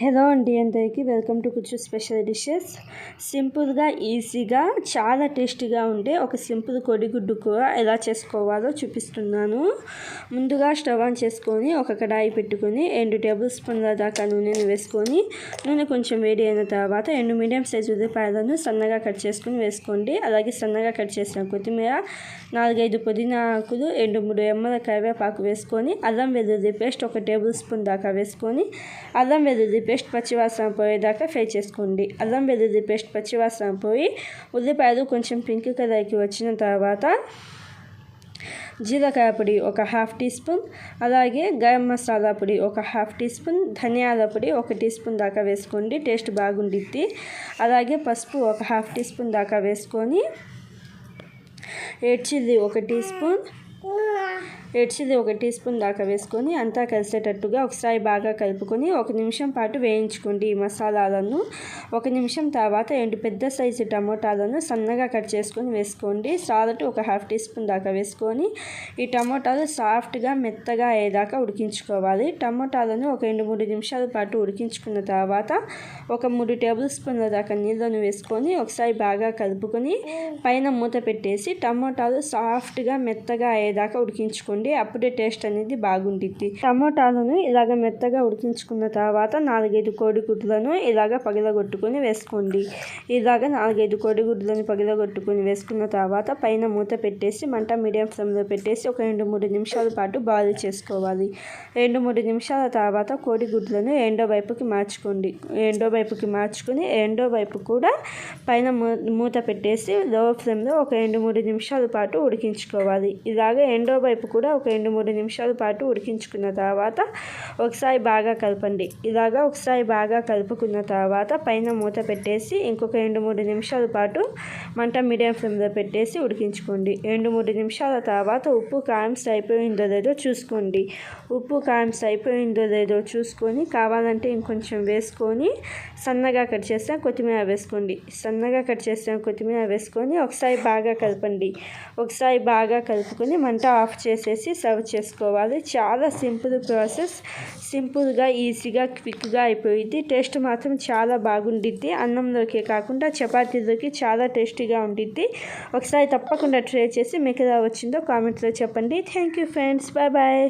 Hello అండి, అందరికీ welcome to కుచ్చు స్పెషల్ డిషెస్. సింపుల్గా ఈజీగా చాలా టేస్టీగా ఉండే ఒక సింపుల్ కోడిగుడ్డు కూర ఎలా చేసుకోవాలో చూపిస్తున్నాను. ముందుగా స్టవ్ ఆన్ చేసుకొని ఒక కడాయి పెట్టుకొని 2 టేబుల్ స్పూన్ల దాకా నూనెను వేసుకొని నూనె కొంచెం వేడి అయిన తర్వాత 2 మీడియం సైజు ఉల్లిపాయలను సన్నగా కట్ చేసుకొని వేసుకోండి. అలాగే సన్నగా కట్ చేసిన కొత్తిమీర, 4-5 పుదీనా ఆకులు, 2-3 రెమ్మల కరివేపాకు వేసుకొని అల్లం వెల్లుల్లి పేస్ట్ 1 టేబుల్ స్పూన్ దాకా వేసుకొని అల్లం వెల్లుల్లి పేస్ట్ పచ్చివాసన పోయేదాకా ఫ్రై చేసుకోండి. అల్లం వెల్లుల్లి పేస్ట్ పచ్చివాసన పోయి ఉల్లిపాయలు కొంచెం పింక్ కలర్కి వచ్చిన తర్వాత జీలకర్ర పొడి 1/2 టీ స్పూన్, అలాగే గరం మసాలా పొడి 1/2 టీ స్పూన్, ధనియాల పొడి 1 టీ స్పూన్ దాకా వేసుకోండి, టేస్ట్ బాగుండిద్ది. అలాగే పసుపు 1/2 టీ స్పూన్ దాకా వేసుకొని రెడ్ చిల్లీ 1 టీ స్పూన్ దాకా వేసుకొని అంతా కలిసేటట్టుగా ఒకసారి బాగా కలుపుకొని 1 నిమిషం పాటు వేయించుకోండి ఈ మసాలాలను. 1 నిమిషం తర్వాత 2 పెద్ద సైజు టమోటాలను సన్నగా కట్ చేసుకొని వేసుకోండి. సాల్ట్ 1/2 టీ స్పూన్ దాకా వేసుకొని ఈ టమోటాలు సాఫ్ట్గా మెత్తగా అయ్యేదాకా ఉడికించుకోవాలి. టమోటాలను ఒక 2-3 నిమిషాల పాటు ఉడికించుకున్న తర్వాత ఒక 3 టేబుల్ స్పూన్ల దాకా నీళ్ళను వేసుకొని ఒకసారి బాగా కలుపుకొని పైన మూత పెట్టేసి టమోటాలు సాఫ్ట్గా మెత్తగా అయ్యేదాకా ఉడికించుకోండి. అప్పుడే టేస్ట్ అనేది బాగుంటుంది. టమోటాలను ఇలాగ మెత్తగా ఉడికించుకున్న తర్వాత 4-5 కోడిగుడ్లను ఇలాగ పగలగొట్టుకొని వేసుకోండి. ఇలాగ 4-5 కోడిగుడ్లను పగలగొట్టుకొని వేసుకున్న తర్వాత పైన మూత పెట్టేసి మంట మీడియం ఫ్లేమ్లో పెట్టేసి ఒక 2-3 నిమిషాల పాటు బాయిల్ చేసుకోవాలి. 2-3 నిమిషాల తర్వాత కోడిగుడ్లను రెండో వైపుకి మార్చుకోండి. రెండో వైపు కూడా పైన మూత పెట్టేసి లో ఫ్లేమ్లో ఒక 2-3 నిమిషాల పాటు ఉడికించుకోవాలి. ఇలాగ రెండో వైపు కూడా ఒక 2-3 నిమిషాల పాటు ఉడికించుకున్న తర్వాత ఒకసారి బాగా కలపండి. ఇలాగా ఒకసారి బాగా కలుపుకున్న తర్వాత పైన మూత పెట్టేసి ఇంకొక 2-3 నిమిషాల పాటు మంట మీడియం ఫ్లేమ్లో పెట్టేసి ఉడికించుకోండి. 2-3 నిమిషాల తర్వాత ఉప్పు కారం సరిపోయిందో లేదో చూసుకోండి. ఉప్పు కారం సరిపోయిందో లేదో చూసుకొని కావాలంటే ఇంకొంచెం వేసుకొని సన్నగా కట్ చేసిన కొత్తిమీర వేసుకొని ఒకసారి బాగా కలపండి. ఒకసారి బాగా కలుపుకొని మంట ఆఫ్ చేసేసి సర్వ్ చేసుకోవాలి. చాలా సింపుల్ ప్రాసెస్. సింపుల్గా ఈజీగా క్విక్గా అయిపోయింది. టేస్ట్ మాత్రం చాలా బాగుండిద్ది. అన్నంలోకి కాకుండా చపాతీలోకి చాలా టేస్టీగా ఉండిద్ది. ఒకసారి తప్పకుండా ట్రై చేసి మీకు ఎలా వచ్చిందో కామెంట్లో చెప్పండి. Thank you friends. బాయ్.